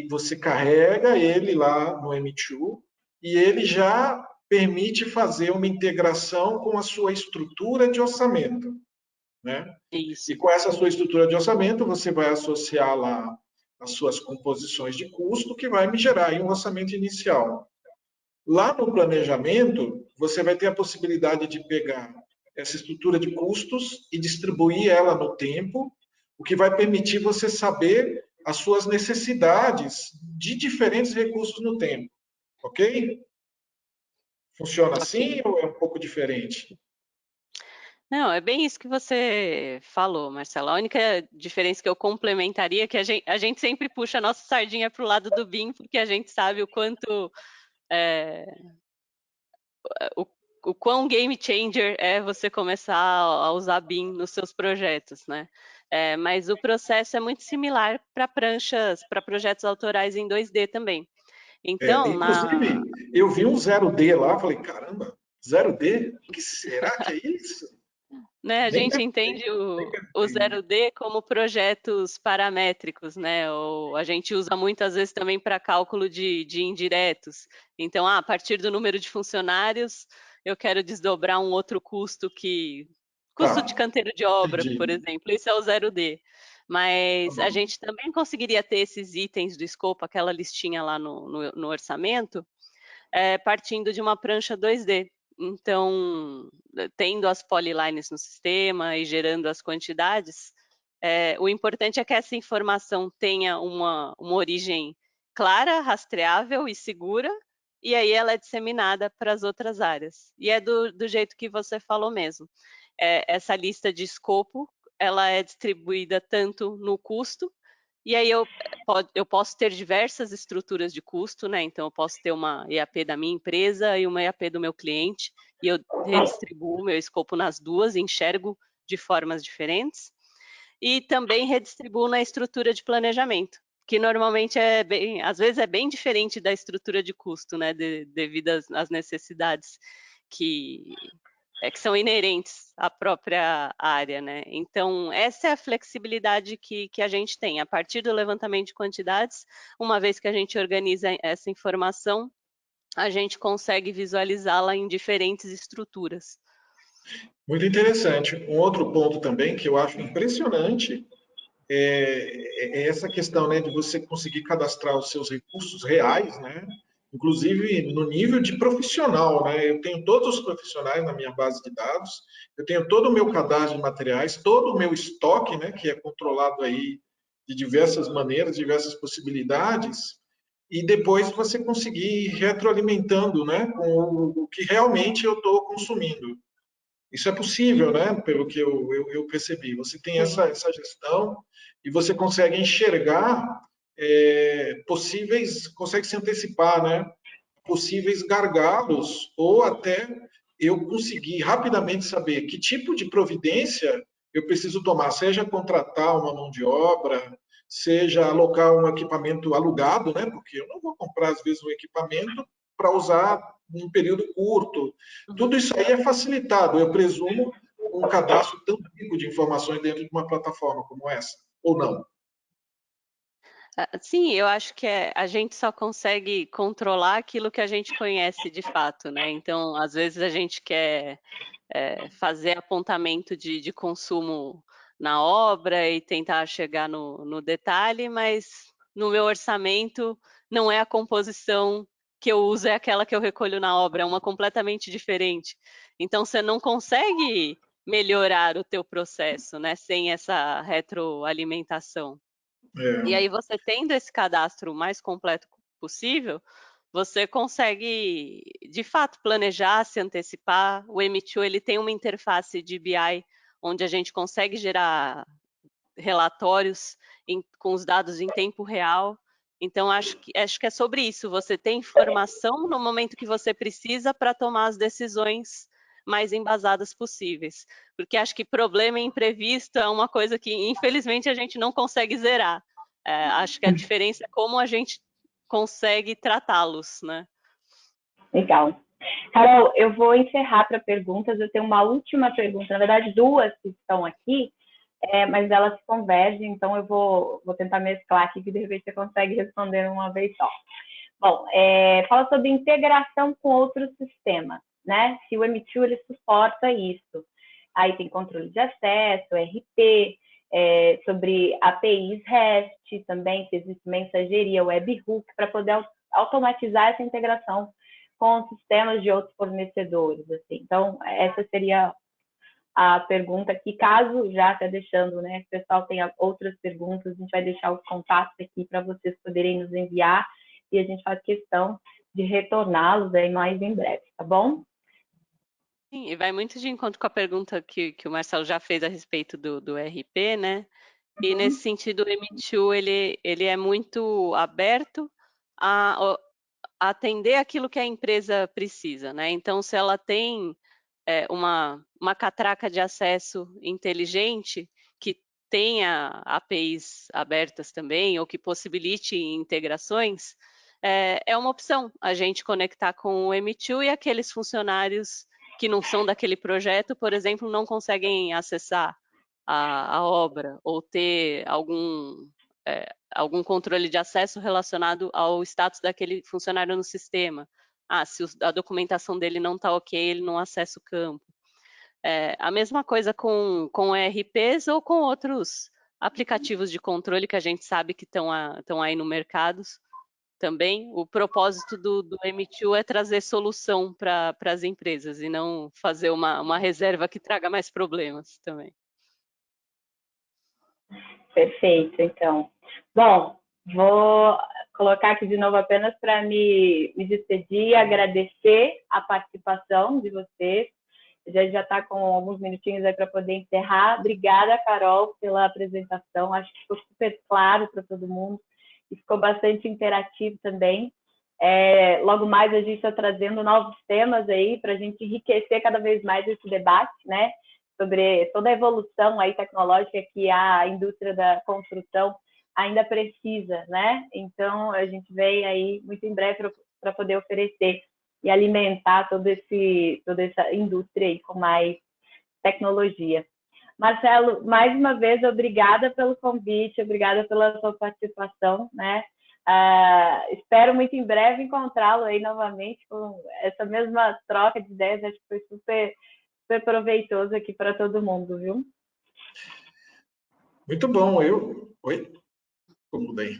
você carrega ele lá no M2 e ele já permite fazer uma integração com a sua estrutura de orçamento, né? Isso. E com essa sua estrutura de orçamento, você vai associar lá as suas composições de custo, que vai me gerar aí um orçamento inicial. Lá no planejamento, você vai ter a possibilidade de pegar essa estrutura de custos e distribuir ela no tempo, o que vai permitir você saber as suas necessidades de diferentes recursos no tempo. Ok? Funciona assim Ok. ou é um pouco diferente? Não, é bem isso que você falou, Marcela. A única diferença que eu complementaria é que a gente sempre puxa a nossa sardinha para o lado do BIM, porque a gente sabe o quanto é, o, o quão game changer é você começar a usar BIM nos seus projetos, né? Mas o processo é muito similar para pranchas, para projetos autorais em 2D também. Então, Inclusive, eu vi um 0D lá, falei, caramba, 0D? O que será que é isso? né, a Nem gente pensei, entende nem o pensei. 0D como projetos paramétricos, né? Ou a gente usa muitas vezes também para cálculo de indiretos. Então, a partir do número de funcionários, eu quero desdobrar um outro custo que. Custo de Tá, canteiro de obra, por entendi. exemplo, isso é o 0D. Tá Mas a bom. gente também conseguiria ter esses itens do escopo, aquela listinha lá no orçamento, partindo de uma prancha 2D. Então, tendo as polylines no sistema e gerando as quantidades, o importante é que essa informação tenha uma origem clara, rastreável e segura, e aí ela é disseminada para as outras áreas. E é do jeito que você falou mesmo. Essa lista de escopo, ela é distribuída tanto no custo, e aí eu posso ter diversas estruturas de custo, né? Então, eu posso ter uma EAP da minha empresa e uma EAP do meu cliente, e eu redistribuo o meu escopo nas duas, enxergo de formas diferentes, e também redistribuo na estrutura de planejamento, que normalmente às vezes é bem diferente da estrutura de custo, né? Devido às necessidades que que são inerentes à própria área, né? Então, essa é a flexibilidade que a gente tem. A partir do levantamento de quantidades, uma vez que a gente organiza essa informação, a gente consegue visualizá-la em diferentes estruturas. Muito interessante. Um outro ponto também que eu acho impressionante é essa questão, né, de você conseguir cadastrar os seus recursos reais, né? Inclusive no nível de profissional, né? Eu tenho todos os profissionais na minha base de dados, eu tenho todo o meu cadastro de materiais, todo o meu estoque, né, que é controlado aí de diversas maneiras, diversas possibilidades, e depois você conseguir ir retroalimentando, né, com o que realmente eu estou consumindo. Isso é possível, né? Pelo que eu percebi. Você tem Sim. essa gestão e você consegue enxergar possíveis, consegue se antecipar, né? Possíveis gargalos ou até eu conseguir rapidamente saber que tipo de providência eu preciso tomar, seja contratar uma mão de obra, seja alocar um equipamento alugado, né? Porque eu não vou comprar às vezes um equipamento para usar em um período curto. Tudo Uhum. isso aí é facilitado, eu presumo, um cadastro tão rico de informações dentro de uma plataforma como essa, ou não? Sim, eu acho que a gente só consegue controlar aquilo que a gente conhece de fato, né? Então, às vezes a gente quer fazer apontamento de consumo na obra e tentar chegar no detalhe, mas no meu orçamento não é a composição que eu uso, é aquela que eu recolho na obra, é uma completamente diferente. Então, você não consegue melhorar o teu processo, né, sem essa retroalimentação. E É, aí você tendo esse cadastro o mais completo possível, você consegue, de fato, planejar, se antecipar. O M2 ele tem uma interface de BI onde a gente consegue gerar relatórios com os dados em tempo real. Então, acho que é sobre isso. Você tem informação no momento que você precisa para tomar as decisões mais embasadas possíveis. Porque acho que problema imprevisto é uma coisa que, infelizmente, a gente não consegue zerar. Acho que a diferença é como a gente consegue tratá-los, né? Legal. Carol, eu vou encerrar para perguntas. Eu tenho uma última pergunta, na verdade, duas que estão aqui, mas elas se convergem, então eu vou tentar mesclar aqui, que de repente você consegue responder uma vez só. Bom, fala sobre integração com outros sistemas, né? Se o M2 ele suporta isso. Aí tem controle de acesso, RP, sobre APIs REST, também se existe mensageria, webhook, para poder automatizar essa integração com sistemas de outros fornecedores. Assim. Então, essa seria a pergunta aqui. Caso já está deixando, né, o pessoal tenha outras perguntas, a gente vai deixar os contatos aqui para vocês poderem nos enviar e a gente faz questão de retorná-los aí mais em breve, tá bom? Sim, e vai muito de encontro com a pergunta que o Marcelo já fez a respeito do RP, né? E nesse sentido, o M2 ele é muito aberto a atender aquilo que a empresa precisa, né? Então, se ela tem uma catraca de acesso inteligente que tenha APIs abertas também, ou que possibilite integrações, é uma opção a gente conectar com o M2 e aqueles funcionários que não são daquele projeto, por exemplo, não conseguem acessar a obra ou ter algum controle de acesso relacionado ao status daquele funcionário no sistema. Se a documentação dele não está ok, ele não acessa o campo. A mesma coisa com ERPs ou com outros aplicativos de controle que a gente sabe que estão aí no mercado também. O propósito do M2 é trazer solução para as empresas e não fazer uma reserva que traga mais problemas também. Perfeito, então. Bom, vou colocar aqui de novo apenas para me despedir, agradecer a participação de vocês. Já está com alguns minutinhos aí para poder encerrar. Obrigada, Carol, pela apresentação. Acho que ficou super claro para todo mundo e ficou bastante interativo também. Logo mais a gente está trazendo novos temas aí para a gente enriquecer cada vez mais esse debate, né? Sobre toda a evolução aí tecnológica que a indústria da construção ainda precisa, né? Então, a gente vem aí muito em breve para poder oferecer e alimentar toda essa indústria aí com mais tecnologia. Marcelo, mais uma vez, obrigada pelo convite, obrigada pela sua participação, né? Espero muito em breve encontrá-lo aí novamente com essa mesma troca de ideias, acho que foi super proveitoso aqui para todo mundo, viu? Muito bom. Oi? Como bem?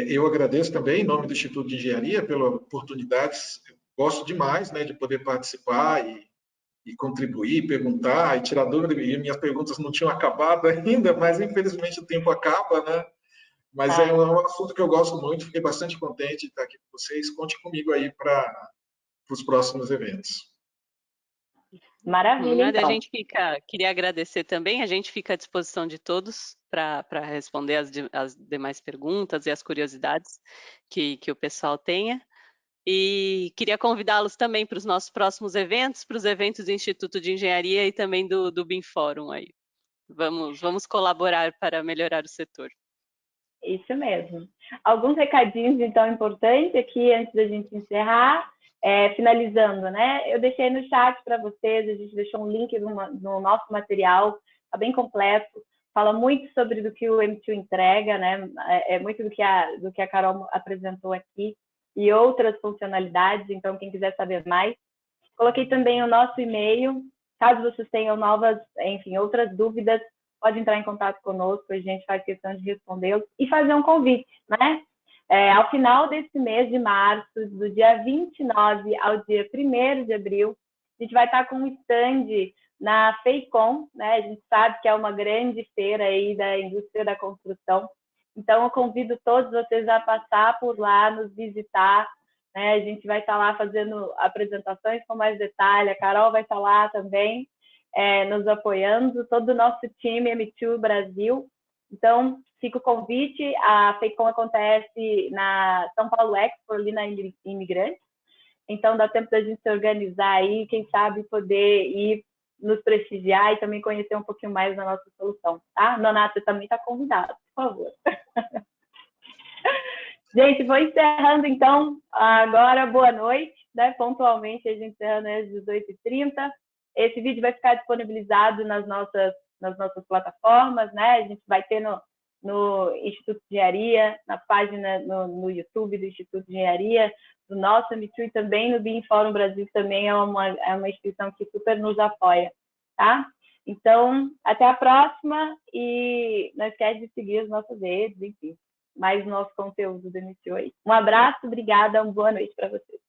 Eu agradeço também, em nome do Instituto de Engenharia, pela oportunidade. Gosto demais, né, de poder participar e contribuir, perguntar e tirar dúvida. E minhas perguntas não tinham acabado ainda, mas infelizmente o tempo acaba, né? Mas é um assunto que eu gosto muito, fiquei bastante contente de estar aqui com vocês. Conte comigo aí para os próximos eventos. Maravilha, então. Queria agradecer também, a gente fica à disposição de todos para responder as demais perguntas e as curiosidades que o pessoal tenha. E queria convidá-los também para os nossos próximos eventos, para os eventos do Instituto de Engenharia e também do BIM Fórum aí. Vamos colaborar para melhorar o setor. Isso mesmo. Alguns recadinhos, então, importantes aqui antes da gente encerrar. Finalizando, né? Eu deixei no chat para vocês, a gente deixou um link no nosso material, está bem completo, fala muito sobre do que o M2 entrega, né? Muito do que a Carol apresentou aqui e outras funcionalidades, então quem quiser saber mais. Coloquei também o nosso e-mail, caso vocês tenham outras dúvidas, pode entrar em contato conosco, a gente faz questão de respondê-los e fazer um convite, né? Ao final desse mês de março, do dia 29 ao dia 1º de abril, a gente vai estar com um stand na FEICOM, né? A gente sabe que é uma grande feira aí da indústria da construção. Então, eu convido todos vocês a passar por lá, nos visitar, né? A gente vai estar lá fazendo apresentações com mais detalhe, a Carol vai estar lá também, nos apoiando, todo o nosso time M2 Brasil. Então, fica o convite. A FEICOM acontece na São Paulo Expo, ali na Imigrante. Então, dá tempo da gente se organizar aí, quem sabe poder ir nos prestigiar e também conhecer um pouquinho mais da nossa solução, tá? Nonato, você também está convidado, por favor. Gente, vou encerrando, então, agora, boa noite, né? Pontualmente, a gente encerrando às 18h30. Esse vídeo vai ficar disponibilizado nas nossas plataformas, né? A gente vai ter no Instituto de Engenharia, na página no YouTube do Instituto de Engenharia, do nosso MTU, e também no BIM Fórum Brasil, também é uma instituição que super nos apoia, tá? Então, até a próxima, e não esquece de seguir as nossas redes, enfim, mais nosso conteúdo do MTU aí. Um abraço, obrigada, uma boa noite para vocês.